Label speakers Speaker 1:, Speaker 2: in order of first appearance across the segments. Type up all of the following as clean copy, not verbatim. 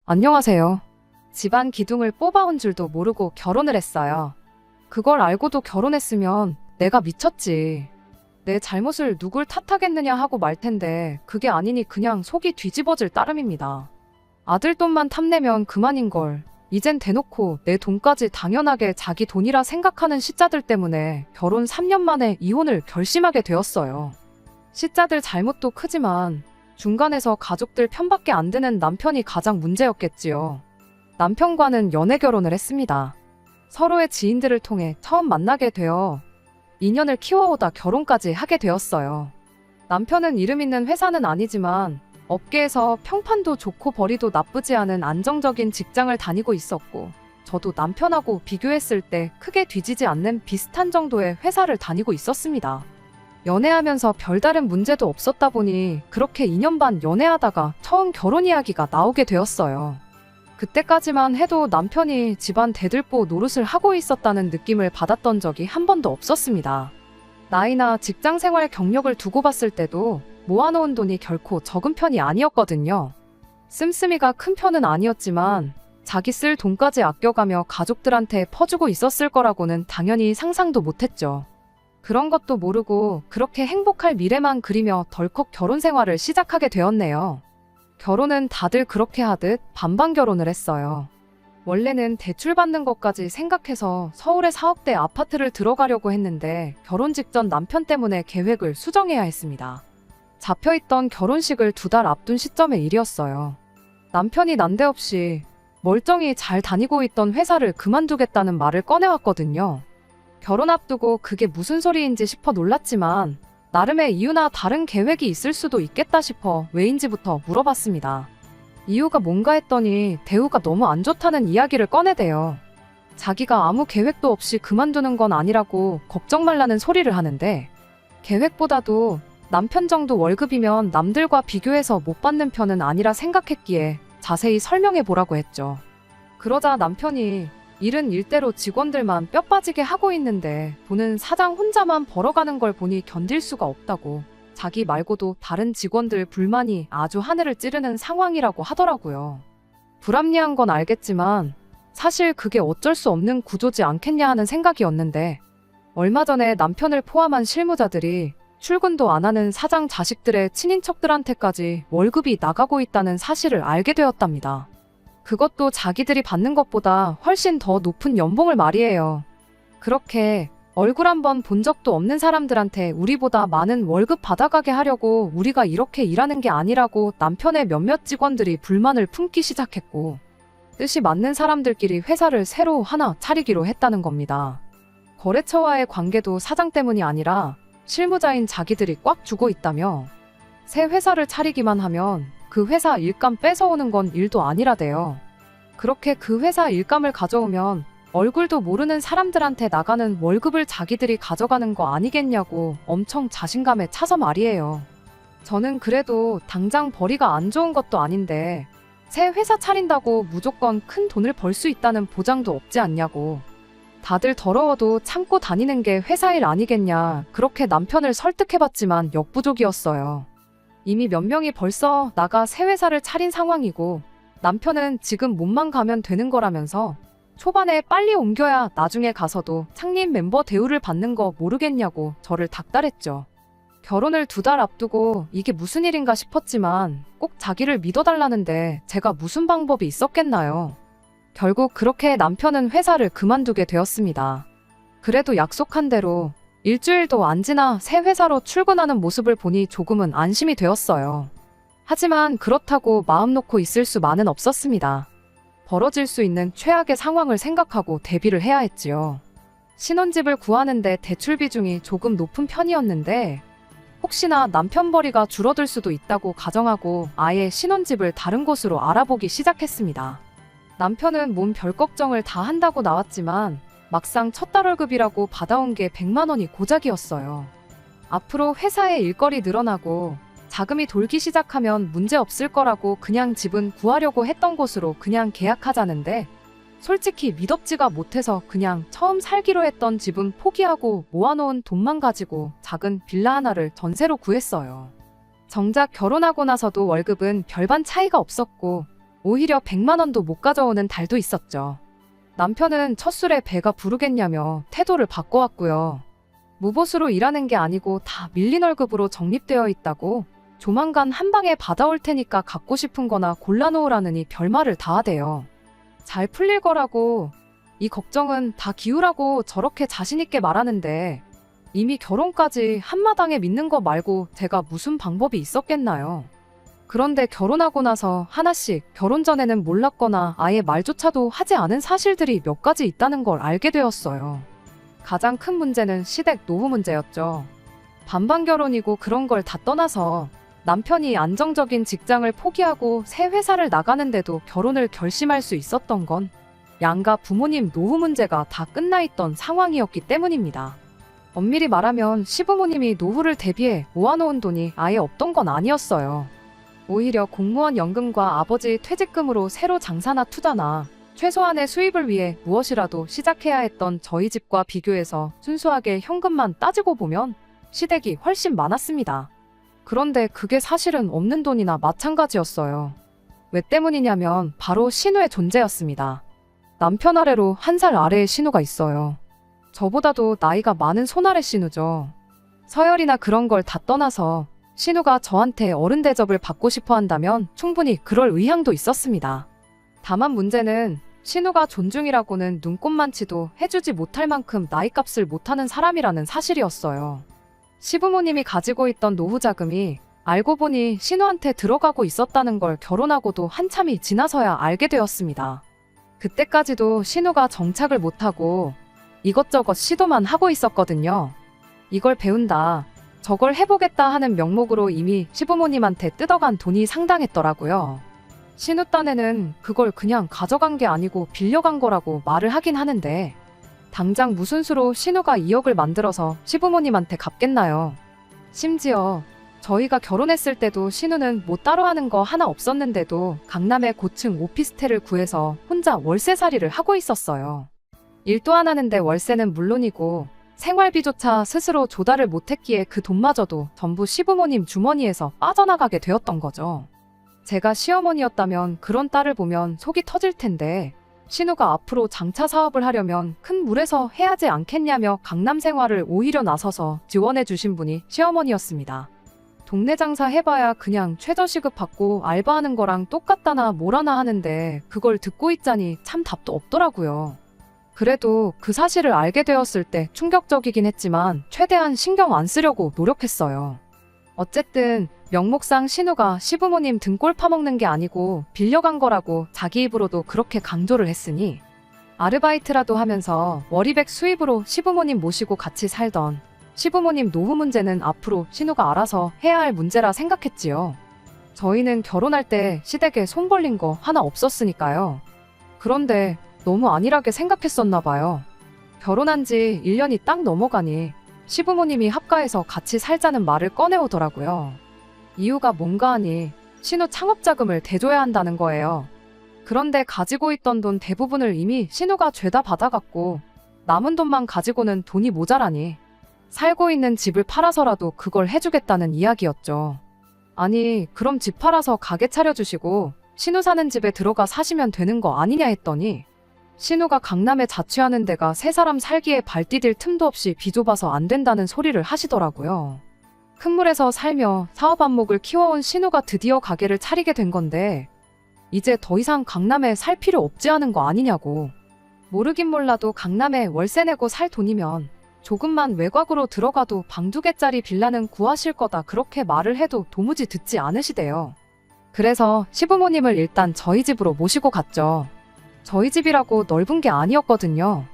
Speaker 1: 안녕하세요. 집안 기둥을 뽑아온 줄도 모르고 결혼을 했어요. 그걸 알고도 결혼했으면 내가 미쳤지. 내 잘못을 누굴 탓하겠느냐 하고 말 텐데 그게 아니니 그냥 속이 뒤집어질 따름입니다. 아들 돈만 탐내면 그만인걸. 이젠 대놓고 내 돈까지 당연하게 자기 돈이라 생각하는 시짜들 때문에 결혼 3년 만에 이혼을 결심하게 되었어요. 시짜들 잘못도 크지만 중간에서 가족들 편밖에 안 드는 남편이 가장 문제였겠지요. 남편과는 연애 결혼을 했습니다. 서로의 지인들을 통해 처음 만나게 되어 인연을 키워오다 결혼까지 하게 되었어요. 남편은 이름 있는 회사는 아니지만 업계에서 평판도 좋고 벌이도 나쁘지 않은 안정적인 직장을 다니고 있었고, 저도 남편하고 비교했을 때 크게 뒤지지 않는 비슷한 정도의 회사를 다니고 있었습니다. 연애하면서 별다른 문제도 없었다 보니 그렇게 2년 반 연애하다가 처음 결혼 이야기가 나오게 되었어요. 그때까지만 해도 남편이 집안 대들보 노릇을 하고 있었다는 느낌을 받았던 적이 한 번도 없었습니다. 나이나 직장 생활 경력을 두고 봤을 때도 모아놓은 돈이 결코 적은 편이 아니었거든요. 씀씀이가 큰 편은 아니었지만 자기 쓸 돈까지 아껴가며 가족들한테 퍼주고 있었을 거라고는 당연히 상상도 못했죠. 그런 것도 모르고 그렇게 행복할 미래만 그리며 덜컥 결혼 생활을 시작하게 되었네요. 결혼은 다들 그렇게 하듯 반반 결혼을 했어요. 원래는 대출 받는 것까지 생각해서 서울의 4억대 아파트를 들어가려고 했는데 결혼 직전 남편 때문에 계획을 수정해야 했습니다. 잡혀있던 결혼식을 2달 앞둔 시점의 일이었어요. 남편이 난데없이 멀쩡히 잘 다니고 있던 회사를 그만두겠다는 말을 꺼내왔거든요. 결혼 앞두고 그게 무슨 소리인지 싶어 놀랐지만 나름의 이유나 다른 계획이 있을 수도 있겠다 싶어 왜인지부터 물어봤습니다. 이유가 뭔가 했더니 대우가 너무 안 좋다는 이야기를 꺼내대요. 자기가 아무 계획도 없이 그만두는 건 아니라고 걱정 말라는 소리를 하는데, 계획보다도 남편 정도 월급이면 남들과 비교해서 못 받는 편은 아니라 생각했기에 자세히 설명해 보라고 했죠. 그러자 남편이 일은 일대로 직원들만 뼈 빠지게 하고 있는데 돈은 사장 혼자만 벌어가는 걸 보니 견딜 수가 없다고, 자기 말고도 다른 직원들 불만이 아주 하늘을 찌르는 상황이라고 하더라고요. 불합리한 건 알겠지만 사실 그게 어쩔 수 없는 구조지 않겠냐 하는 생각이었는데, 얼마 전에 남편을 포함한 실무자들이 출근도 안 하는 사장 자식들의 친인척들한테까지 월급이 나가고 있다는 사실을 알게 되었답니다. 그것도 자기들이 받는 것보다 훨씬 더 높은 연봉을 말이에요. 그렇게 얼굴 한번 본 적도 없는 사람들한테 우리보다 많은 월급 받아가게 하려고 우리가 이렇게 일하는 게 아니라고 남편의 몇몇 직원들이 불만을 품기 시작했고, 뜻이 맞는 사람들끼리 회사를 새로 하나 차리기로 했다는 겁니다. 거래처와의 관계도 사장 때문이 아니라 실무자인 자기들이 꽉 주고 있다며, 새 회사를 차리기만 하면 그 회사 일감 뺏어오는 건 일도 아니라대요. 그렇게 그 회사 일감을 가져오면 얼굴도 모르는 사람들한테 나가는 월급을 자기들이 가져가는 거 아니겠냐고 엄청 자신감에 차서 말이에요. 저는 그래도 당장 벌이가 안 좋은 것도 아닌데 새 회사 차린다고 무조건 큰 돈을 벌 수 있다는 보장도 없지 않냐고. 다들 더러워도 참고 다니는 게 회사 일 아니겠냐, 그렇게 남편을 설득해봤지만 역부족이었어요. 이미 몇 명이 벌써 나가 새 회사를 차린 상황이고 남편은 지금 몸만 가면 되는 거라면서 초반에 빨리 옮겨야 나중에 가서도 창립 멤버 대우를 받는 거 모르겠냐고 저를 닥달했죠. 결혼을 2달 앞두고 이게 무슨 일인가 싶었지만 꼭 자기를 믿어달라는데 제가 무슨 방법이 있었겠나요. 결국 그렇게 남편은 회사를 그만두게 되었습니다. 그래도 약속한 대로 일주일도 안 지나 새 회사로 출근하는 모습을 보니 조금은 안심이 되었어요. 하지만 그렇다고 마음 놓고 있을 수만은 없었습니다. 벌어질 수 있는 최악의 상황을 생각하고 대비를 해야 했지요. 신혼집을 구하는데 대출 비중이 조금 높은 편이었는데 혹시나 남편 벌이가 줄어들 수도 있다고 가정하고 아예 신혼집을 다른 곳으로 알아보기 시작했습니다. 남편은 몸 별 걱정을 다 한다고 나왔지만 막상 첫 달 월급이라고 받아온 게 100만 원이 고작이었어요. 앞으로 회사에 일거리 늘어나고 자금이 돌기 시작하면 문제 없을 거라고 그냥 집은 구하려고 했던 곳으로 그냥 계약하자는데, 솔직히 미덥지가 못해서 그냥 처음 살기로 했던 집은 포기하고 모아놓은 돈만 가지고 작은 빌라 하나를 전세로 구했어요. 정작 결혼하고 나서도 월급은 별반 차이가 없었고 오히려 100만 원도 못 가져오는 달도 있었죠. 남편은 첫 술에 배가 부르겠냐며 태도를 바꿔왔고요. 무보수로 일하는 게 아니고 다 밀린 월급으로 적립되어 있다고 조만간 한 방에 받아올 테니까 갖고 싶은 거나 골라놓으라느니 별말을 다 하대요. 잘 풀릴 거라고, 이 걱정은 다 기우라고 저렇게 자신있게 말하는데 이미 결혼까지 한마당에 믿는 거 말고 제가 무슨 방법이 있었겠나요? 그런데 결혼하고 나서 하나씩 결혼 전에는 몰랐거나 아예 말조차도 하지 않은 사실들이 몇 가지 있다는 걸 알게 되었어요. 가장 큰 문제는 시댁 노후 문제였죠. 반반 결혼이고 그런 걸 다 떠나서 남편이 안정적인 직장을 포기하고 새 회사를 나가는데도 결혼을 결심할 수 있었던 건 양가 부모님 노후 문제가 다 끝나 있던 상황이었기 때문입니다. 엄밀히 말하면 시부모님이 노후를 대비해 모아놓은 돈이 아예 없던 건 아니었어요. 오히려 공무원 연금과 아버지 퇴직금으로 새로 장사나 투자나 최소한의 수입을 위해 무엇이라도 시작해야 했던 저희 집과 비교해서 순수하게 현금만 따지고 보면 시댁이 훨씬 많았습니다. 그런데 그게 사실은 없는 돈이나 마찬가지였어요. 왜 때문이냐면 바로 신우의 존재였습니다. 남편 아래로 1살 아래의 신우가 있어요. 저보다도 나이가 많은 손아래 신우죠. 서열이나 그런 걸 다 떠나서 신우가 저한테 어른 대접을 받고 싶어 한다면 충분히 그럴 의향도 있었습니다. 다만 문제는 신우가 존중이라고는 눈꼽만치도 해주지 못할 만큼 나이값을 못하는 사람이라는 사실이었어요. 시부모님이 가지고 있던 노후 자금이 알고 보니 신우한테 들어가고 있었다는 걸 결혼하고도 한참이 지나서야 알게 되었습니다. 그때까지도 신우가 정착을 못하고 이것저것 시도만 하고 있었거든요. 이걸 배운다, 저걸 해보겠다 하는 명목으로 이미 시부모님한테 뜯어간 돈이 상당했더라고요. 신우 딴에는 그걸 그냥 가져간 게 아니고 빌려간 거라고 말을 하긴 하는데 당장 무슨 수로 신우가 2억을 만들어서 시부모님한테 갚겠나요? 심지어 저희가 결혼했을 때도 신우는 뭐 따로 하는 거 하나 없었는데도 강남에 고층 오피스텔을 구해서 혼자 월세살이를 하고 있었어요. 일도 안 하는데 월세는 물론이고 생활비조차 스스로 조달을 못했기에 그 돈마저도 전부 시부모님 주머니에서 빠져나가게 되었던 거죠. 제가 시어머니였다면 그런 딸을 보면 속이 터질 텐데 신우가 앞으로 장차 사업을 하려면 큰 물에서 해야지 않겠냐며 강남 생활을 오히려 나서서 지원해 주신 분이 시어머니였습니다. 동네 장사 해봐야 그냥 최저시급 받고 알바하는 거랑 똑같다나 뭐라나 하는데 그걸 듣고 있자니 참 답도 없더라고요. 그래도 그 사실을 알게 되었을 때 충격적이긴 했지만 최대한 신경 안 쓰려고 노력했어요. 어쨌든 명목상 신우가 시부모님 등골 파먹는 게 아니고 빌려간 거라고 자기 입으로도 그렇게 강조를 했으니 아르바이트라도 하면서 월이백 수입으로 시부모님 모시고 같이 살던 시부모님 노후 문제는 앞으로 신우가 알아서 해야 할 문제라 생각했지요. 저희는 결혼할 때 시댁에 손 벌린 거 하나 없었으니까요. 그런데 너무 안일하게 생각했었나 봐요. 결혼한 지 1년이 딱 넘어가니 시부모님이 합가해서 같이 살자는 말을 꺼내오더라고요. 이유가 뭔가 하니 신우 창업자금을 대줘야 한다는 거예요. 그런데 가지고 있던 돈 대부분을 이미 신우가 죄다 받아갔고 남은 돈만 가지고는 돈이 모자라니 살고 있는 집을 팔아서라도 그걸 해주겠다는 이야기였죠. 아니, 그럼 집 팔아서 가게 차려주시고 신우 사는 집에 들어가 사시면 되는 거 아니냐 했더니 신우가 강남에 자취하는 데가 세 사람 살기에 발 디딜 틈도 없이 비좁아서 안 된다는 소리를 하시더라고요. 큰 물에서 살며 사업 안목을 키워온 신우가 드디어 가게를 차리게 된 건데 이제 더 이상 강남에 살 필요 없지 않은 거 아니냐고. 모르긴 몰라도 강남에 월세 내고 살 돈이면 조금만 외곽으로 들어가도 방 2개짜리 빌라는 구하실 거다 그렇게 말을 해도 도무지 듣지 않으시대요. 그래서 시부모님을 일단 저희 집으로 모시고 갔죠. 저희 집이라고 넓은 게 아니었거든요.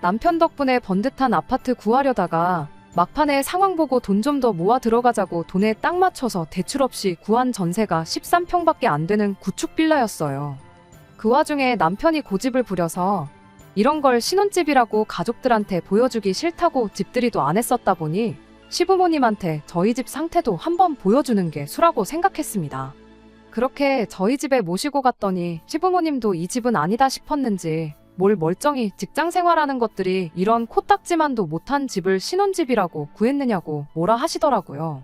Speaker 1: 남편 덕분에 번듯한 아파트 구하려다가 막판에 상황 보고 돈 좀 더 모아 들어가자고 돈에 딱 맞춰서 대출 없이 구한 전세가 13평밖에 안 되는 구축 빌라였어요. 그 와중에 남편이 고집을 부려서 이런 걸 신혼집이라고 가족들한테 보여주기 싫다고 집들이도 안 했었다 보니 시부모님한테 저희 집 상태도 한번 보여주는 게 수라고 생각했습니다. 그렇게 저희 집에 모시고 갔더니 시부모님도 이 집은 아니다 싶었는지 뭘 멀쩡히 직장 생활하는 것들이 이런 코딱지만도 못한 집을 신혼집이라고 구했느냐고 뭐라 하시더라고요.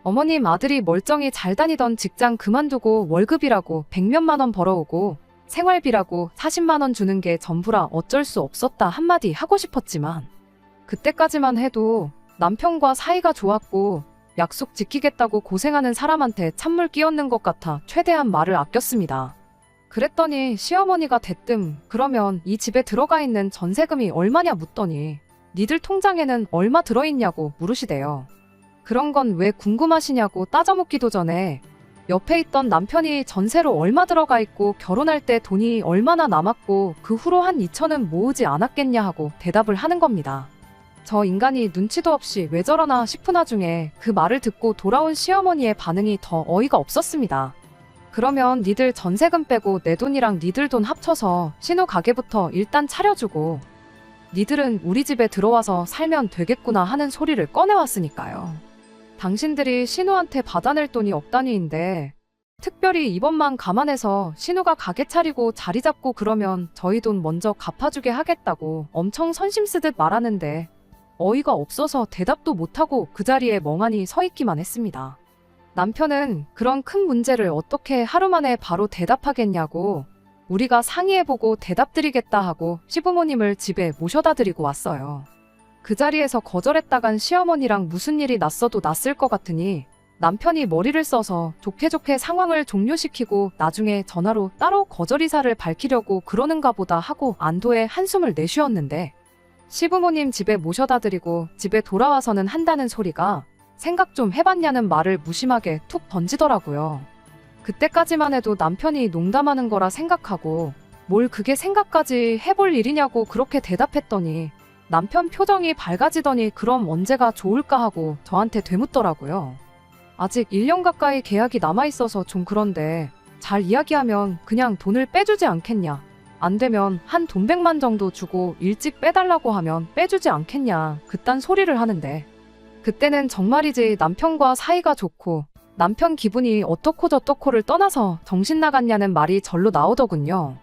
Speaker 1: 어머님 아들이 멀쩡히 잘 다니던 직장 그만두고 월급이라고 100몇만 원 벌어오고 생활비라고 40만 원 주는 게 전부라 어쩔 수 없었다 한마디 하고 싶었지만 그때까지만 해도 남편과 사이가 좋았고 약속 지키겠다고 고생하는 사람한테 찬물 끼얹는 것 같아 최대한 말을 아꼈습니다. 그랬더니 시어머니가 대뜸 그러면 이 집에 들어가 있는 전세금이 얼마냐 묻더니 니들 통장에는 얼마 들어있냐고 물으시대요. 그런 건 왜 궁금하시냐고 따져묻기도 전에 옆에 있던 남편이 전세로 얼마 들어가 있고 결혼할 때 돈이 얼마나 남았고 그 후로 한 2천은 모으지 않았겠냐 하고 대답을 하는 겁니다. 저 인간이 눈치도 없이 왜 저러나 싶은 와중에 그 말을 듣고 돌아온 시어머니의 반응이 더 어이가 없었습니다. 그러면 니들 전세금 빼고 내 돈이랑 니들 돈 합쳐서 신우 가게부터 일단 차려주고 니들은 우리 집에 들어와서 살면 되겠구나 하는 소리를 꺼내왔으니까요. 당신들이 신우한테 받아낼 돈이 억단위인데 특별히 이번만 감안해서 신우가 가게 차리고 자리 잡고 그러면 저희 돈 먼저 갚아주게 하겠다고 엄청 선심 쓰듯 말하는데 어이가 없어서 대답도 못하고 그 자리에 멍하니 서 있기만 했습니다. 남편은 그런 큰 문제를 어떻게 하루 만에 바로 대답하겠냐고 우리가 상의해보고 대답드리겠다 하고 시부모님을 집에 모셔다 드리고 왔어요. 그 자리에서 거절했다간 시어머니랑 무슨 일이 났어도 났을 것 같으니 남편이 머리를 써서 좋게 좋게 상황을 종료시키고 나중에 전화로 따로 거절 의사를 밝히려고 그러는가 보다 하고 안도의 한숨을 내쉬었는데 시부모님 집에 모셔다 드리고 집에 돌아와서는 한다는 소리가 생각 좀 해봤냐는 말을 무심하게 툭 던지더라고요. 그때까지만 해도 남편이 농담하는 거라 생각하고 뭘 그게 생각까지 해볼 일이냐고 그렇게 대답했더니 남편 표정이 밝아지더니 그럼 언제가 좋을까 하고 저한테 되묻더라고요. 아직 1년 가까이 계약이 남아있어서 좀 그런데 잘 이야기하면 그냥 돈을 빼주지 않겠냐. 안 되면 한 돈 100만 정도 주고 일찍 빼달라고 하면 빼주지 않겠냐. 그딴 소리를 하는데 그때는 정말이지 남편과 사이가 좋고 남편 기분이 어떻고 저떻고를 떠나서 정신 나갔냐는 말이 절로 나오더군요.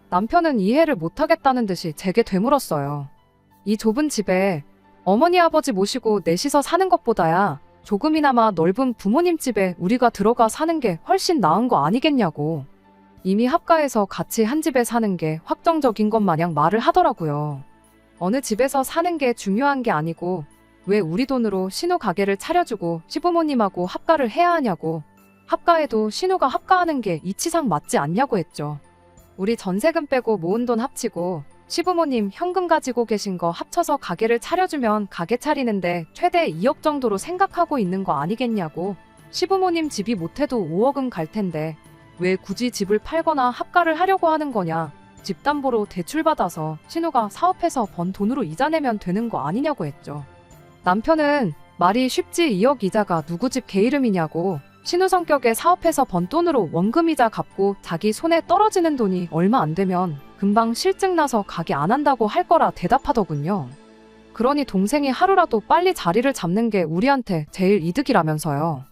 Speaker 1: 남편은 이해를 못하겠다는 듯이 제게 되물었어요. 이 좁은 집에 어머니 아버지 모시고 넷이서 사는 것보다야 조금이나마 넓은 부모님 집에 우리가 들어가 사는 게 훨씬 나은 거 아니겠냐고. 이미 합가해서 같이 한 집에 사는 게 확정적인 것 마냥 말을 하더라고요. 어느 집에서 사는 게 중요한 게 아니고 왜 우리 돈으로 신우 가게를 차려주고 시부모님하고 합가를 해야 하냐고. 합가해도 신우가 합가하는 게 이치상 맞지 않냐고 했죠. 우리 전세금 빼고 모은 돈 합치고 시부모님 현금 가지고 계신 거 합쳐서 가게를 차려주면 가게 차리는데 최대 2억 정도로 생각하고 있는 거 아니겠냐고. 시부모님 집이 못해도 5억은 갈 텐데 왜 굳이 집을 팔거나 합가를 하려고 하는 거냐. 집담보로 대출받아서 신우가 사업해서 번 돈으로 이자 내면 되는 거 아니냐고 했죠. 남편은 말이 쉽지 2억 이자가 누구 집 개 이름이냐고. 신우 성격에 사업해서 번 돈으로 원금이자 갚고 자기 손에 떨어지는 돈이 얼마 안 되면 금방 실증 나서 가게 안 한다고 할 거라 대답하더군요. 그러니 동생이 하루라도 빨리 자리를 잡는 게 우리한테 제일 이득이라면서요.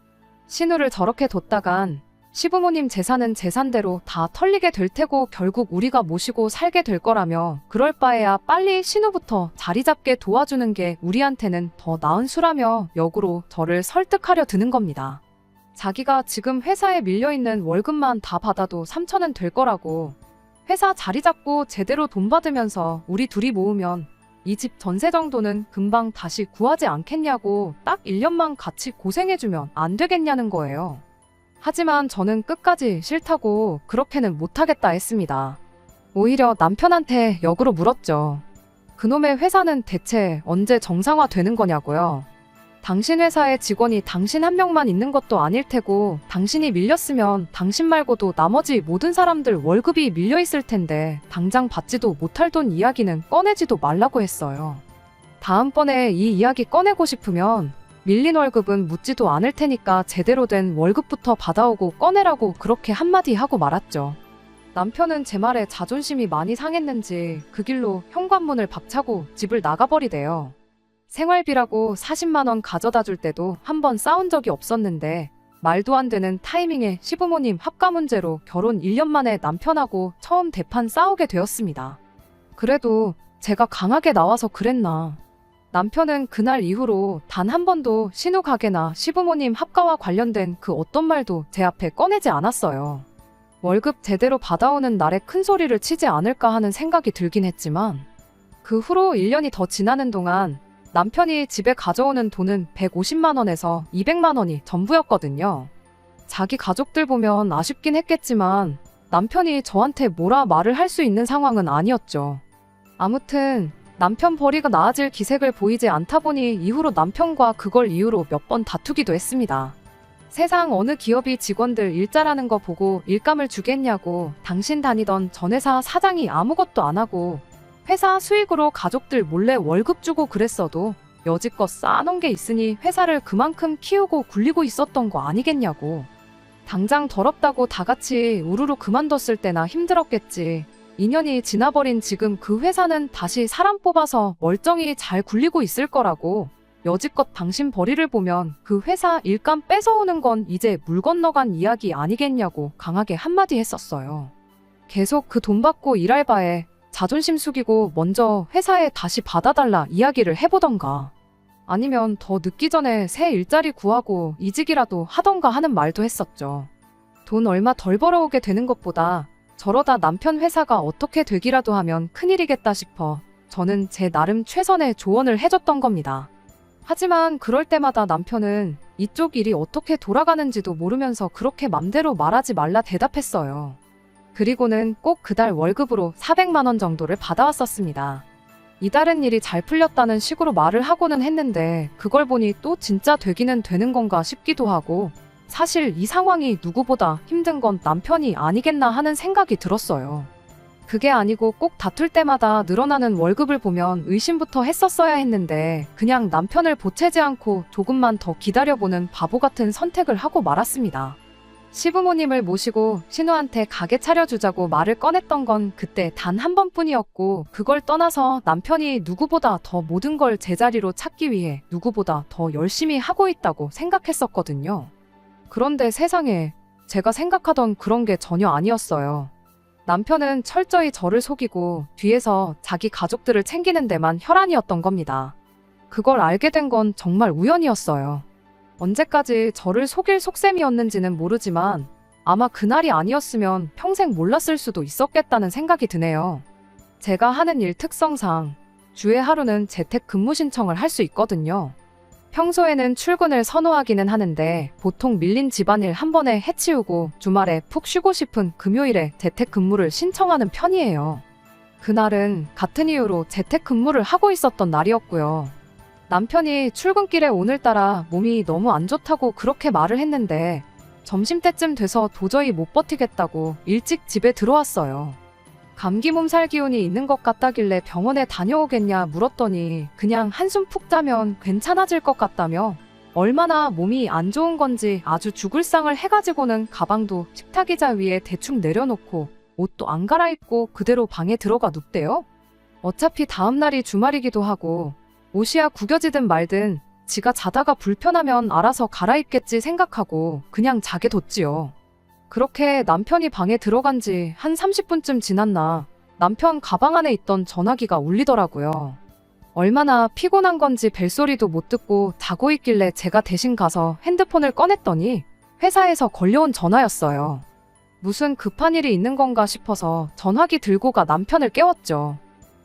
Speaker 1: 신우를 저렇게 뒀다간 시부모님 재산은 재산대로 다 털리게 될 테고 결국 우리가 모시고 살게 될 거라며 그럴 바에야 빨리 신우부터 자리 잡게 도와주는 게 우리한테는 더 나은 수라며 역으로 저를 설득하려 드는 겁니다. 자기가 지금 회사에 밀려있는 월급만 다 받아도 3천은 될 거라고. 회사 자리 잡고 제대로 돈 받으면서 우리 둘이 모으면 이 집 전세 정도는 금방 다시 구하지 않겠냐고. 딱 1년만 같이 고생해주면 안 되겠냐는 거예요. 하지만 저는 끝까지 싫다고 그렇게는 못하겠다 했습니다. 오히려 남편한테 역으로 물었죠. 그놈의 회사는 대체 언제 정상화 되는 거냐고요. 당신 회사에 직원이 당신 한 명만 있는 것도 아닐 테고 당신이 밀렸으면 당신 말고도 나머지 모든 사람들 월급이 밀려있을 텐데 당장 받지도 못할 돈 이야기는 꺼내지도 말라고 했어요. 다음번에 이 이야기 꺼내고 싶으면 밀린 월급은 묻지도 않을 테니까 제대로 된 월급부터 받아오고 꺼내라고 그렇게 한마디 하고 말았죠. 남편은 제 말에 자존심이 많이 상했는지 그 길로 현관문을 박차고 집을 나가버리대요. 생활비라고 40만 원 가져다 줄 때도 한 번 싸운 적이 없었는데 말도 안 되는 타이밍에 시부모님 합가 문제로 결혼 1년 만에 남편하고 처음 대판 싸우게 되었습니다. 그래도 제가 강하게 나와서 그랬나. 남편은 그날 이후로 단 한 번도 신우 가게나 시부모님 합가와 관련된 그 어떤 말도 제 앞에 꺼내지 않았어요. 월급 제대로 받아오는 날에 큰 소리를 치지 않을까 하는 생각이 들긴 했지만 그 후로 1년이 더 지나는 동안 남편이 집에 가져오는 돈은 150만 원에서 200만 원이 전부였거든요. 자기 가족들 보면 아쉽긴 했겠지만 남편이 저한테 뭐라 말을 할 수 있는 상황은 아니었죠. 아무튼 남편 벌이가 나아질 기색을 보이지 않다 보니 이후로 남편과 그걸 이유로 몇 번 다투기도 했습니다. 세상 어느 기업이 직원들 일자라는 거 보고 일감을 주겠냐고, 당신 다니던 전 회사 사장이 아무것도 안 하고 회사 수익으로 가족들 몰래 월급 주고 그랬어도 여지껏 쌓아놓은 게 있으니 회사를 그만큼 키우고 굴리고 있었던 거 아니겠냐고. 당장 더럽다고 다 같이 우르르 그만뒀을 때나 힘들었겠지. 2년이 지나버린 지금 그 회사는 다시 사람 뽑아서 멀쩡히 잘 굴리고 있을 거라고. 여지껏 당신 벌이를 보면 그 회사 일감 뺏어오는 건 이제 물 건너간 이야기 아니겠냐고 강하게 한마디 했었어요. 계속 그 돈 받고 일할 바에 자존심 숙이고 먼저 회사에 다시 받아달라 이야기를 해보던가, 아니면 더 늦기 전에 새 일자리 구하고 이직이라도 하던가 하는 말도 했었죠. 돈 얼마 덜 벌어오게 되는 것보다 저러다 남편 회사가 어떻게 되기라도 하면 큰일이겠다 싶어 저는 제 나름 최선의 조언을 해줬던 겁니다. 하지만 그럴 때마다 남편은 이쪽 일이 어떻게 돌아가는지도 모르면서 그렇게 맘대로 말하지 말라 대답했어요. 그리고는 꼭 그달 월급으로 400만 원 정도를 받아왔었습니다. 이달은 일이 잘 풀렸다는 식으로 말을 하고는 했는데 그걸 보니 또 진짜 되기는 되는 건가 싶기도 하고, 사실 이 상황이 누구보다 힘든 건 남편이 아니겠나 하는 생각이 들었어요. 그게 아니고 꼭 다툴 때마다 늘어나는 월급을 보면 의심부터 했었어야 했는데 그냥 남편을 보채지 않고 조금만 더 기다려보는 바보 같은 선택을 하고 말았습니다. 시부모님을 모시고 신우한테 가게 차려주자고 말을 꺼냈던 건 그때 단 한 번뿐이었고, 그걸 떠나서 남편이 누구보다 더 모든 걸 제자리로 찾기 위해 누구보다 더 열심히 하고 있다고 생각했었거든요. 그런데 세상에, 제가 생각하던 그런 게 전혀 아니었어요. 남편은 철저히 저를 속이고 뒤에서 자기 가족들을 챙기는 데만 혈안이었던 겁니다. 그걸 알게 된 건 정말 우연이었어요. 언제까지 저를 속일 속셈이었는지는 모르지만 아마 그날이 아니었으면 평생 몰랐을 수도 있었겠다는 생각이 드네요. 제가 하는 일 특성상 주에 하루는 재택 근무 신청을 할 수 있거든요. 평소에는 출근을 선호하기는 하는데 보통 밀린 집안일 한 번에 해치우고 주말에 푹 쉬고 싶은 금요일에 재택 근무를 신청하는 편이에요. 그날은 같은 이유로 재택 근무를 하고 있었던 날이었고요. 남편이 출근길에 오늘따라 몸이 너무 안 좋다고 그렇게 말을 했는데 점심때쯤 돼서 도저히 못 버티겠다고 일찍 집에 들어왔어요. 감기 몸살 기운이 있는 것 같다길래 병원에 다녀오겠냐 물었더니 그냥 한숨 푹 자면 괜찮아질 것 같다며, 얼마나 몸이 안 좋은 건지 아주 죽을 상을 해가지고는 가방도 식탁 의자 위에 대충 내려놓고 옷도 안 갈아입고 그대로 방에 들어가 눕대요. 어차피 다음날이 주말이기도 하고 옷이야 구겨지든 말든 지가 자다가 불편하면 알아서 갈아입겠지 생각하고 그냥 자게 뒀지요. 그렇게 남편이 방에 들어간 지 한 30분쯤 지났나 남편 가방 안에 있던 전화기가 울리더라고요. 얼마나 피곤한 건지 벨소리도 못 듣고 자고 있길래 제가 대신 가서 핸드폰을 꺼냈더니 회사에서 걸려온 전화였어요. 무슨 급한 일이 있는 건가 싶어서 전화기 들고 가 남편을 깨웠죠.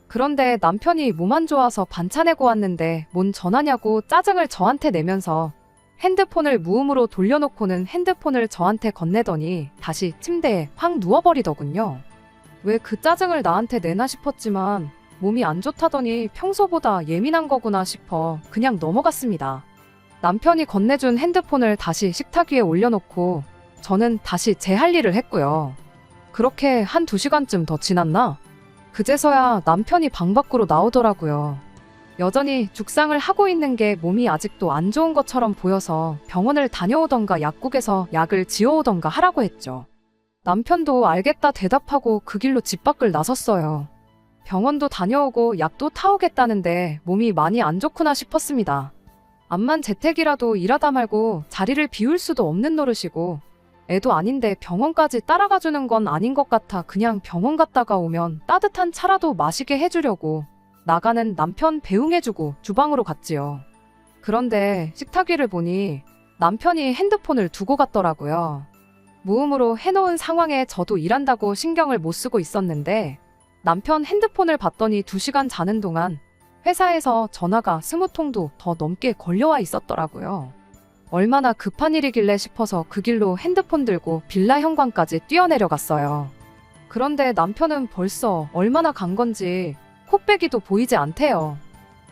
Speaker 1: 그런데 남편이 몸 안 좋아서 반찬해고 왔는데 뭔 전화냐고 짜증을 저한테 내면서 핸드폰을 무음으로 돌려놓고는 핸드폰을 저한테 건네더니 다시 침대에 확 누워버리더군요. 왜 그 짜증을 나한테 내나 싶었지만 몸이 안 좋다더니 평소보다 예민한 거구나 싶어 그냥 넘어갔습니다. 남편이 건네준 핸드폰을 다시 식탁 위에 올려놓고 저는 다시 제 할 일을 했고요. 그렇게 한 2시간쯤 더 지났나? 그제서야 남편이 방 밖으로 나오더라고요. 여전히 죽상을 하고 있는 게 몸이 아직도 안 좋은 것처럼 보여서 병원을 다녀오던가 약국에서 약을 지어오던가 하라고 했죠. 남편도 알겠다 대답하고 그 길로 집 밖을 나섰어요. 병원도 다녀오고 약도 타오겠다는데 몸이 많이 안 좋구나 싶었습니다. 암만 재택이라도 일하다 말고 자리를 비울 수도 없는 노릇이고 애도 아닌데 병원까지 따라가주는 건 아닌 것 같아 그냥 병원 갔다가 오면 따뜻한 차라도 마시게 해주려고 나가는 남편 배웅해주고 주방으로 갔지요. 그런데 식탁 위를 보니 남편이 핸드폰을 두고 갔더라고요. 무음으로 해놓은 상황에 저도 일한다고 신경을 못 쓰고 있었는데 남편 핸드폰을 봤더니 2시간 자는 동안 회사에서 전화가 20통도 더 넘게 걸려와 있었더라고요. 얼마나 급한 일이길래 싶어서 그 길로 핸드폰 들고 빌라 현관까지 뛰어내려갔어요. 그런데 남편은 벌써 얼마나 간 건지 코빼기도 보이지 않대요.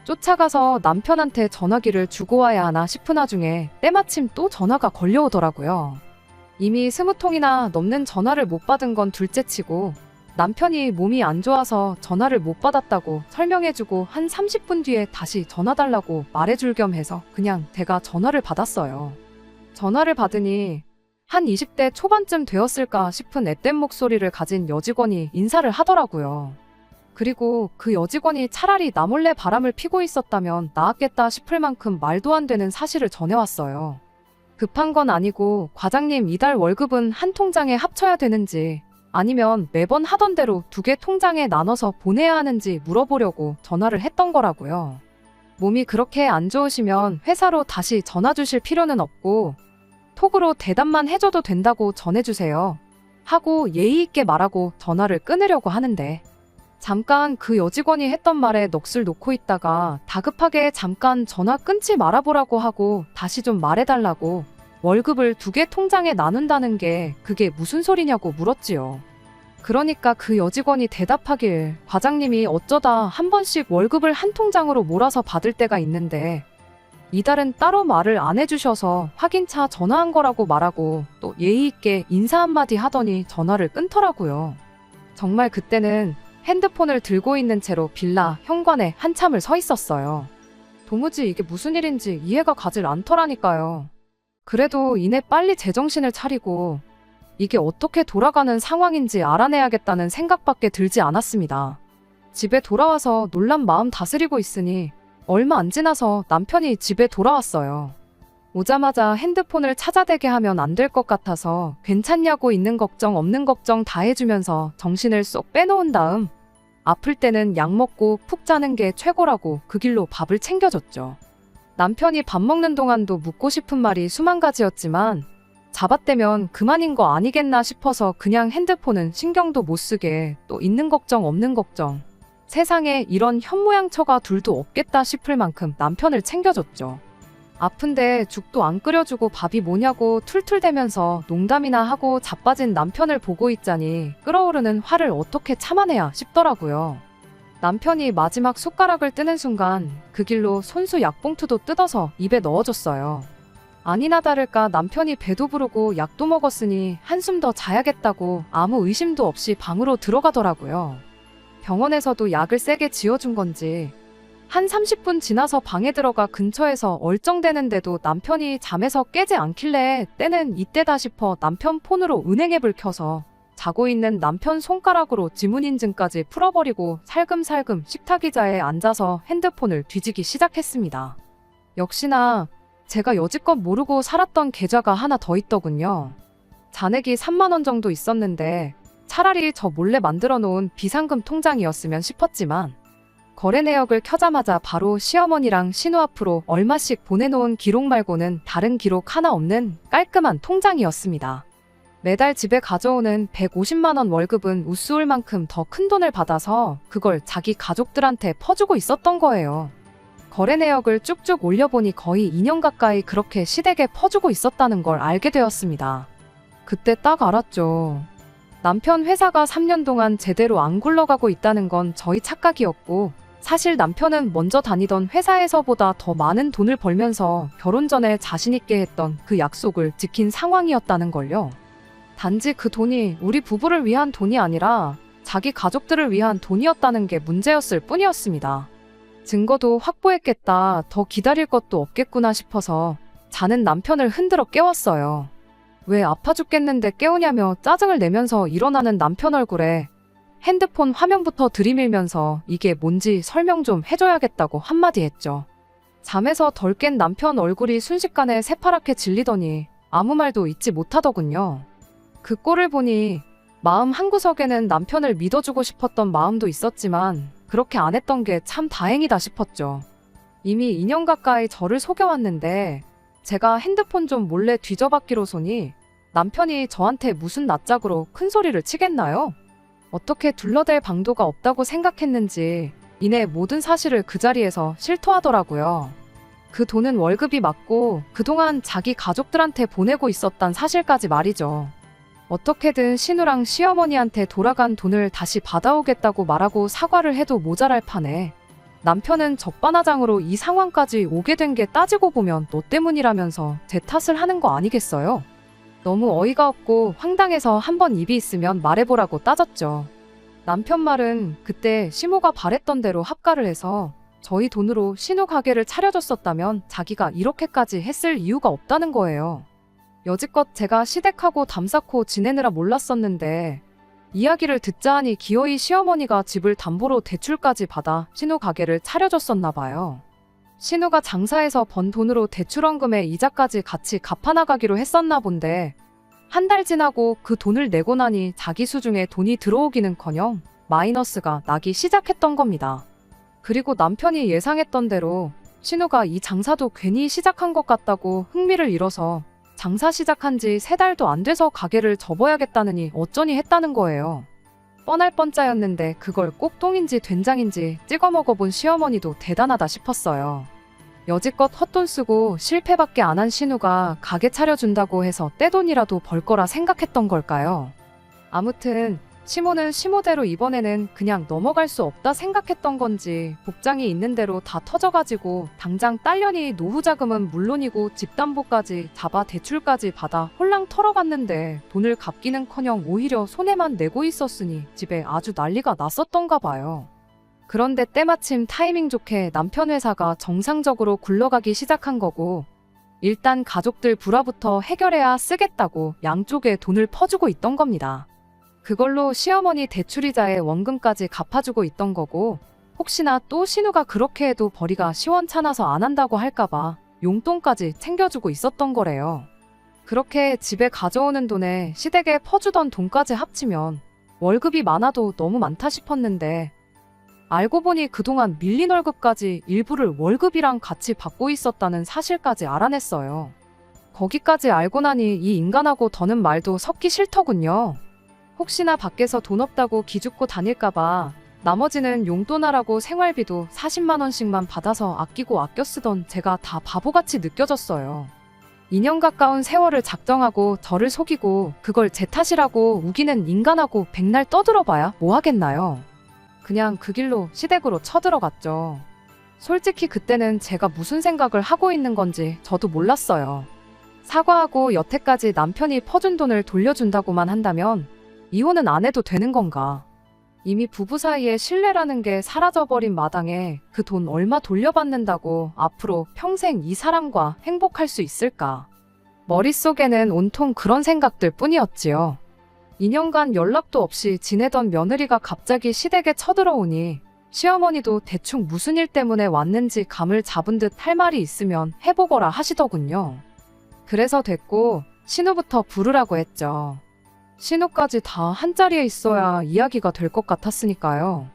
Speaker 1: 쫓아가서 남편한테 전화기를 주고 와야 하나 싶은 와중에 때마침 또 전화가 걸려오더라고요. 이미 20통이나 넘는 전화를 못 받은 건 둘째치고 남편이 몸이 안 좋아서 전화를 못 받았다고 설명해주고 한 30분 뒤에 다시 전화 달라고 말해줄 겸 해서 그냥 제가 전화를 받았어요. 전화를 받으니 한 20대 초반쯤 되었을까 싶은 앳된 목소리를 가진 여직원이 인사를 하더라고요. 그리고 그 여직원이 차라리 나 몰래 바람을 피고 있었다면 나았겠다 싶을 만큼 말도 안 되는 사실을 전해왔어요. 급한 건 아니고 과장님 이달 월급은 한 통장에 합쳐야 되는지 아니면 매번 하던 대로 2개 통장에 나눠서 보내야 하는지 물어보려고 전화를 했던 거라고요. 몸이 그렇게 안 좋으시면 회사로 다시 전화 주실 필요는 없고 톡으로 대답만 해줘도 된다고 전해주세요. 하고 예의 있게 말하고 전화를 끊으려고 하는데 잠깐 그 여직원이 했던 말에 넋을 놓고 있다가 다급하게 잠깐 전화 끊지 말아보라고 하고 다시 좀 말해달라고 월급을 2개 통장에 나눈다는 게 그게 무슨 소리냐고 물었지요. 그러니까 그 여직원이 대답하길 과장님이 어쩌다 한 번씩 월급을 한 통장으로 몰아서 받을 때가 있는데 이달은 따로 말을 안 해주셔서 확인차 전화한 거라고 말하고 또 예의 있게 인사 한마디 하더니 전화를 끊더라고요. 정말 그때는 핸드폰을 들고 있는 채로 빌라 현관에 한참을 서 있었어요. 도무지 이게 무슨 일인지 이해가 가질 않더라니까요. 그래도 이내 빨리 제정신을 차리고 이게 어떻게 돌아가는 상황인지 알아내야겠다는 생각밖에 들지 않았습니다. 집에 돌아와서 놀란 마음 다스리고 있으니 얼마 안 지나서 남편이 집에 돌아왔어요. 오자마자 핸드폰을 찾아대게 하면 안 될 것 같아서 괜찮냐고 있는 걱정 없는 걱정 다 해주면서 정신을 쏙 빼놓은 다음 아플 때는 약 먹고 푹 자는 게 최고라고 그 길로 밥을 챙겨줬죠. 남편이 밥 먹는 동안도 묻고 싶은 말이 수만 가지였지만 잡아떼면 그만인 거 아니겠나 싶어서 그냥 핸드폰은 신경도 못 쓰게 또 있는 걱정 없는 걱정 세상에 이런 현모양처가 둘도 없겠다 싶을 만큼 남편을 챙겨줬죠. 아픈데 죽도 안 끓여주고 밥이 뭐냐고 툴툴대면서 농담이나 하고 자빠진 남편을 보고 있자니 끓어오르는 화를 어떻게 참아내야 싶더라고요. 남편이 마지막 숟가락을 뜨는 순간 그 길로 손수 약봉투도 뜯어서 입에 넣어줬어요. 아니나 다를까 남편이 배도 부르고 약도 먹었으니 한숨 더 자야겠다고 아무 의심도 없이 방으로 들어가더라고요. 병원에서도 약을 세게 지어준 건지 한 30분 지나서 방에 들어가 근처에서 얼쩡대는데도 남편이 잠에서 깨지 않길래 때는 이때다 싶어 남편 폰으로 은행앱을 켜서 자고 있는 남편 손가락으로 지문인증까지 풀어버리고 살금살금 식탁 의자에 앉아서 핸드폰을 뒤지기 시작했습니다. 역시나 제가 여지껏 모르고 살았던 계좌가 하나 더 있더군요. 잔액이 3만 원 정도 있었는데 차라리 저 몰래 만들어 놓은 비상금 통장이었으면 싶었지만 거래 내역을 켜자마자 바로 시어머니랑 신우 앞으로 얼마씩 보내놓은 기록 말고는 다른 기록 하나 없는 깔끔한 통장이었습니다. 매달 집에 가져오는 150만 원 월급은 우스울 만큼 더 큰 돈을 받아서 그걸 자기 가족들한테 퍼주고 있었던 거예요. 거래 내역을 쭉쭉 올려보니 거의 2년 가까이 그렇게 시댁에 퍼주고 있었다는 걸 알게 되었습니다. 그때 딱 알았죠. 남편 회사가 3년 동안 제대로 안 굴러가고 있다는 건 저희 착각이었고 사실 남편은 먼저 다니던 회사에서보다 더 많은 돈을 벌면서 결혼 전에 자신 있게 했던 그 약속을 지킨 상황이었다는 걸요. 단지 그 돈이 우리 부부를 위한 돈이 아니라 자기 가족들을 위한 돈이었다는 게 문제였을 뿐이었습니다. 증거도 확보했겠다, 더 기다릴 것도 없겠구나 싶어서 자는 남편을 흔들어 깨웠어요. 왜 아파 죽겠는데 깨우냐며 짜증을 내면서 일어나는 남편 얼굴에 핸드폰 화면부터 들이밀면서 이게 뭔지 설명 좀 해줘야겠다고 한마디 했죠. 잠에서 덜 깬 남편 얼굴이 순식간에 새파랗게 질리더니 아무 말도 잊지 못하더군요. 그 꼴을 보니 마음 한구석에는 남편을 믿어주고 싶었던 마음도 있었지만 그렇게 안 했던 게 참 다행이다 싶었죠. 이미 2년 가까이 저를 속여왔는데 제가 핸드폰 좀 몰래 뒤져봤기로서니 남편이 저한테 무슨 낯짝으로 큰 소리를 치겠나요? 어떻게 둘러댈 방도가 없다고 생각했는지 이내 모든 사실을 그 자리에서 실토하더라고요. 그 돈은 월급이 맞고 그동안 자기 가족들한테 보내고 있었단 사실까지 말이죠. 어떻게든 신우랑 시어머니한테 돌아간 돈을 다시 받아오겠다고 말하고 사과를 해도 모자랄 판에 남편은 적반하장으로 이 상황까지 오게 된 게 따지고 보면 너 때문이라면서 제 탓을 하는 거 아니겠어요? 너무 어이가 없고 황당해서 한번 입이 있으면 말해보라고 따졌죠. 남편 말은 그때 시모가 바랬던 대로 합가를 해서 저희 돈으로 신우 가게를 차려줬었다면 자기가 이렇게까지 했을 이유가 없다는 거예요. 여지껏 제가 시댁하고 담쌓고 지내느라 몰랐었는데 이야기를 듣자 하니 기어이 시어머니가 집을 담보로 대출까지 받아 신우 가게를 차려줬었나 봐요. 신우가 장사해서 번 돈으로 대출원금에 이자까지 같이 갚아나가기로 했었나 본데 한 달 지나고 그 돈을 내고 나니 자기 수중에 돈이 들어오기는커녕 마이너스가 나기 시작했던 겁니다. 그리고 남편이 예상했던 대로 신우가 이 장사도 괜히 시작한 것 같다고 흥미를 잃어서 장사 시작한 지 3달도 안 돼서 가게를 접어야겠다느니 어쩌니 했다는 거예요. 뻔할 뻔짜였는데 그걸 꼭 똥인지 된장인지 찍어 먹어본 시어머니도 대단하다 싶었어요. 여지껏 헛돈 쓰고 실패밖에 안 한 신우가 가게 차려준다고 해서 떼돈이라도 벌 거라 생각했던 걸까요? 아무튼 시모는 시모대로 이번에는 그냥 넘어갈 수 없다 생각했던 건지 복장이 있는 대로 다 터져가지고 당장 딸년이 노후 자금은 물론이고 집담보까지 잡아 대출까지 받아 홀랑 털어갔는데 돈을 갚기는커녕 오히려 손해만 내고 있었으니 집에 아주 난리가 났었던가 봐요. 그런데 때마침 타이밍 좋게 남편 회사가 정상적으로 굴러가기 시작한 거고 일단 가족들 불화부터 해결해야 쓰겠다고 양쪽에 돈을 퍼주고 있던 겁니다. 그걸로 시어머니 대출이자에 원금까지 갚아주고 있던 거고 혹시나 또 신우가 그렇게 해도 벌이가 시원찮아서 안 한다고 할까봐 용돈까지 챙겨주고 있었던 거래요. 그렇게 집에 가져오는 돈에 시댁에 퍼주던 돈까지 합치면 월급이 많아도 너무 많다 싶었는데 알고 보니 그동안 밀린 월급까지 일부를 월급이랑 같이 받고 있었다는 사실까지 알아냈어요. 거기까지 알고 나니 이 인간하고 더는 말도 섞기 싫더군요. 혹시나 밖에서 돈 없다고 기죽고 다닐까봐 나머지는 용돈하라고 생활비도 40만 원씩만 받아서 아끼고 아껴 쓰던 제가 다 바보같이 느껴졌어요. 2년 가까운 세월을 작정하고 저를 속이고 그걸 제 탓이라고 우기는 인간하고 백날 떠들어봐야 뭐 하겠나요? 그냥 그 길로 시댁으로 쳐들어갔죠. 솔직히 그때는 제가 무슨 생각을 하고 있는 건지 저도 몰랐어요. 사과하고 여태까지 남편이 퍼준 돈을 돌려준다고만 한다면 이혼은 안 해도 되는 건가? 이미 부부 사이에 신뢰라는 게 사라져버린 마당에 그 돈 얼마 돌려받는다고 앞으로 평생 이 사람과 행복할 수 있을까? 머릿속에는 온통 그런 생각들 뿐이었지요. 2년간 연락도 없이 지내던 며느리가 갑자기 시댁에 쳐들어오니 시어머니도 대충 무슨 일 때문에 왔는지 감을 잡은 듯 할 말이 있으면 해보거라 하시더군요. 그래서 됐고 신우부터 부르라고 했죠. 신우까지 다 한자리에 있어야 이야기가 될 것 같았으니까요.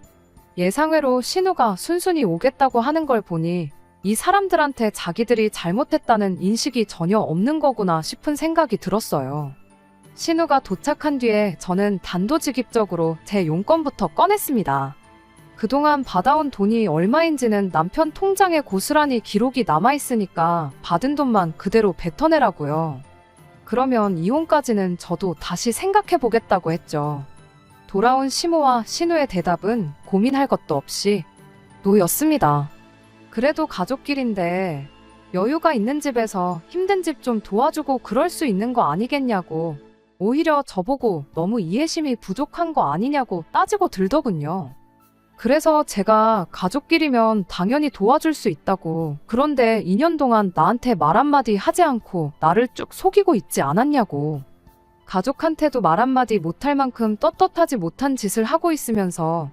Speaker 1: 예상외로 신우가 순순히 오겠다고 하는 걸 보니 이 사람들한테 자기들이 잘못했다는 인식이 전혀 없는 거구나 싶은 생각이 들었어요. 신우가 도착한 뒤에 저는 단도직입적으로 제 용건부터 꺼냈습니다. 그동안 받아온 돈이 얼마인지는 남편 통장에 고스란히 기록이 남아있으니까 받은 돈만 그대로 뱉어내라고요. 그러면 이혼까지는 저도 다시 생각해보겠다고 했죠. 돌아온 시모와 신우의 대답은 고민할 것도 없이 노였습니다. 그래도 가족끼린데 여유가 있는 집에서 힘든 집 좀 도와주고 그럴 수 있는 거 아니겠냐고 오히려 저보고 너무 이해심이 부족한 거 아니냐고 따지고 들더군요. 그래서 제가 가족끼리면 당연히 도와줄 수 있다고 그런데 2년 동안 나한테 말 한마디 하지 않고 나를 쭉 속이고 있지 않았냐고 가족한테도 말 한마디 못할 만큼 떳떳하지 못한 짓을 하고 있으면서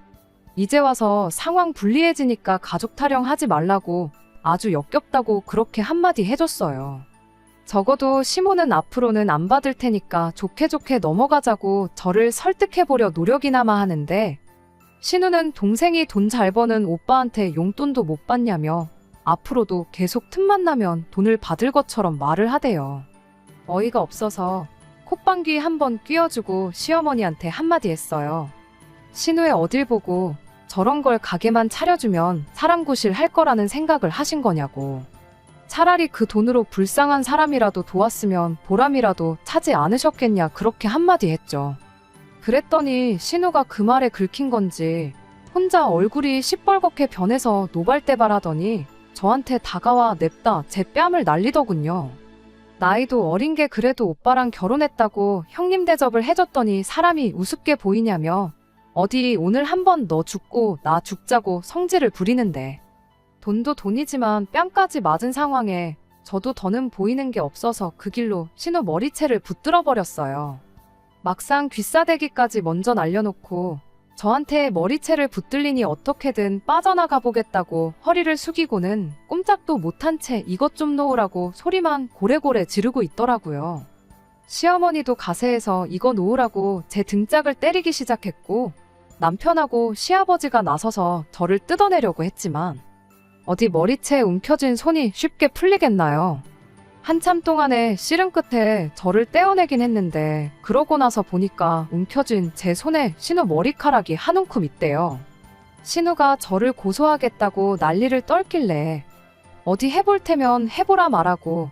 Speaker 1: 이제 와서 상황 불리해지니까 가족 타령하지 말라고 아주 역겹다고 그렇게 한마디 해줬어요. 적어도 시모는 앞으로는 안 받을 테니까 좋게 좋게 넘어가자고 저를 설득해보려 노력이나마 하는데 신우는 동생이 돈 잘 버는 오빠한테 용돈도 못 받냐며 앞으로도 계속 틈만 나면 돈을 받을 것처럼 말을 하대요. 어이가 없어서 콧방귀 한번 뀌어주고 시어머니한테 한마디 했어요. 신우의 어딜 보고 저런 걸 가게만 차려주면 사람 구실 할 거라는 생각을 하신 거냐고. 차라리 그 돈으로 불쌍한 사람이라도 도왔으면 보람이라도 차지 않으셨겠냐 그렇게 한마디 했죠. 그랬더니 신우가 그 말에 긁힌 건지 혼자 얼굴이 시뻘겋게 변해서 노발대발하더니 저한테 다가와 냅다 제 뺨을 날리더군요. 나이도 어린 게 그래도 오빠랑 결혼했다고 형님 대접을 해줬더니 사람이 우습게 보이냐며 어디 오늘 한번 너 죽고 나 죽자고 성질을 부리는데 돈도 돈이지만 뺨까지 맞은 상황에 저도 더는 보이는 게 없어서 그 길로 신우 머리채를 붙들어 버렸어요. 막상 귀싸대기까지 먼저 날려놓고 저한테 머리채를 붙들리니 어떻게든 빠져나가 보겠다고 허리를 숙이고는 꼼짝도 못한 채 이것 좀 놓으라고 소리만 고래고래 지르고 있더라고요. 시어머니도 가세해서 이거 놓으라고 제 등짝을 때리기 시작했고 남편하고 시아버지가 나서서 저를 뜯어내려고 했지만 어디 머리채에 움켜쥔 손이 쉽게 풀리겠나요? 한참 동안에 씨름 끝에 저를 떼어내긴 했는데 그러고 나서 보니까 움켜쥔 제 손에 신우 머리카락이 한 움큼 있대요. 신우가 저를 고소하겠다고 난리를 떨길래 어디 해볼 테면 해보라 말하고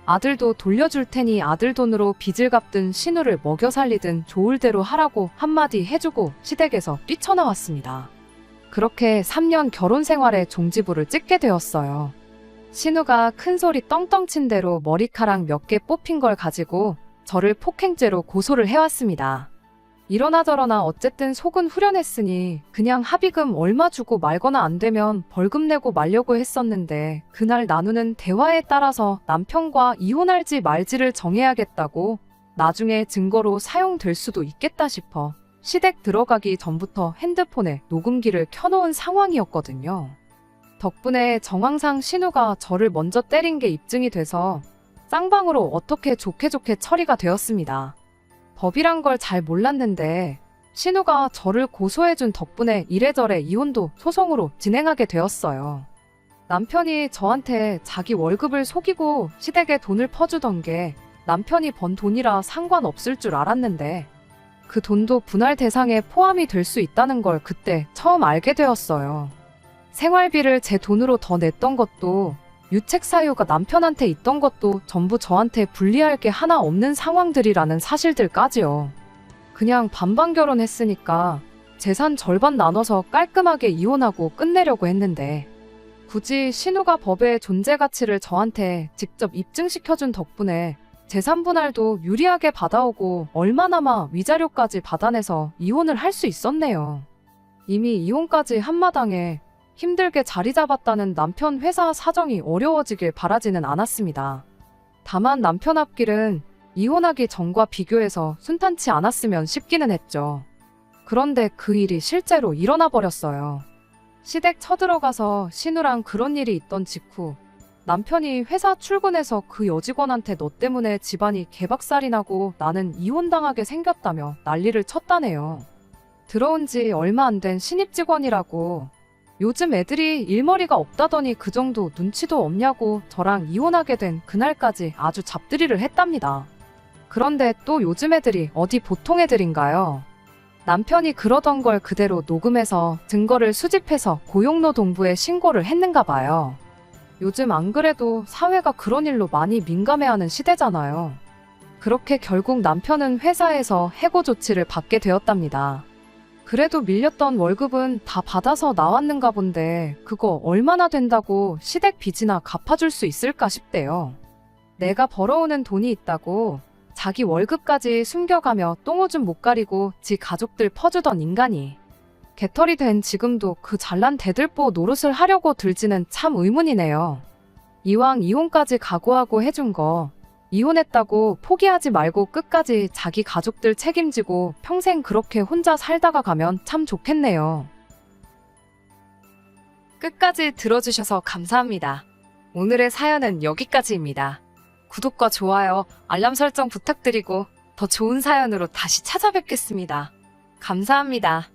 Speaker 1: 아들도 돌려줄 테니 아들 돈으로 빚을 갚든 신우를 먹여 살리든 좋을 대로 하라고 한마디 해주고 시댁에서 뛰쳐나왔습니다. 그렇게 3년 결혼 생활에 종지부를 찍게 되었어요. 신우가 큰 소리 떵떵 친 대로 머리카락 몇 개 뽑힌 걸 가지고 저를 폭행죄로 고소를 해왔습니다. 이러나 저러나 어쨌든 속은 후련했으니 그냥 합의금 얼마 주고 말거나 안 되면 벌금 내고 말려고 했었는데 그날 나누는 대화에 따라서 남편과 이혼할지 말지를 정해야겠다고 나중에 증거로 사용될 수도 있겠다 싶어 시댁 들어가기 전부터 핸드폰에 녹음기를 켜놓은 상황이었거든요. 덕분에 정황상 신우가 저를 먼저 때린 게 입증이 돼서 쌍방으로 어떻게 좋게 처리가 되었습니다. 법이란 걸 잘 몰랐는데 신우가 저를 고소해준 덕분에 이래저래 이혼도 소송으로 진행하게 되었어요. 남편이 저한테 자기 월급을 속이고 시댁에 돈을 퍼주던 게 남편이 번 돈이라 상관없을 줄 알았는데 그 돈도 분할 대상에 포함이 될 수 있다는 걸 그때 처음 알게 되었어요. 생활비를 제 돈으로 더 냈던 것도 유책 사유가 남편한테 있던 것도 전부 저한테 불리할 게 하나 없는 상황들이라는 사실들까지요. 그냥 반반 결혼했으니까 재산 절반 나눠서 깔끔하게 이혼하고 끝내려고 했는데 굳이 신우가 법의 존재 가치를 저한테 직접 입증시켜준 덕분에 재산 분할도 유리하게 받아오고 얼마나마 위자료까지 받아내서 이혼을 할 수 있었네요. 이미 이혼까지 한마당에 힘들게 자리 잡았다는 남편 회사 사정이 어려워지길 바라지는 않았습니다. 다만 남편 앞길은 이혼하기 전과 비교해서 순탄치 않았으면 싶기는 했죠. 그런데 그 일이 실제로 일어나 버렸어요. 시댁 쳐들어가서 신우랑 그런 일이 있던 직후 남편이 회사 출근해서 그 여직원한테 너 때문에 집안이 개박살이 나고 나는 이혼당하게 생겼다며 난리를 쳤다네요. 들어온 지 얼마 안 된 신입 직원이라고 요즘 애들이 일머리가 없다더니 그 정도 눈치도 없냐고 저랑 이혼하게 된 그날까지 아주 잡들이를 했답니다. 그런데 또 요즘 애들이 어디 보통 애들인가요? 남편이 그러던 걸 그대로 녹음해서 증거를 수집해서 고용노동부에 신고를 했는가 봐요. 요즘 안 그래도 사회가 그런 일로 많이 민감해하는 시대잖아요. 그렇게 결국 남편은 회사에서 해고 조치를 받게 되었답니다. 그래도 밀렸던 월급은 다 받아서 나왔는가 본데 그거 얼마나 된다고 시댁 빚이나 갚아줄 수 있을까 싶대요. 내가 벌어오는 돈이 있다고 자기 월급까지 숨겨가며 똥오줌 못 가리고 지 가족들 퍼주던 인간이 개털이 된 지금도 그 잘난 대들보 노릇을 하려고 들지는 참 의문이네요. 이왕 이혼까지 각오하고 해준 거 이혼했다고 포기하지 말고 끝까지 자기 가족들 책임지고 평생 그렇게 혼자 살다가 가면 참 좋겠네요. 끝까지 들어주셔서 감사합니다. 오늘의 사연은 여기까지입니다. 구독과 좋아요, 알람 설정 부탁드리고 더 좋은 사연으로 다시 찾아뵙겠습니다. 감사합니다.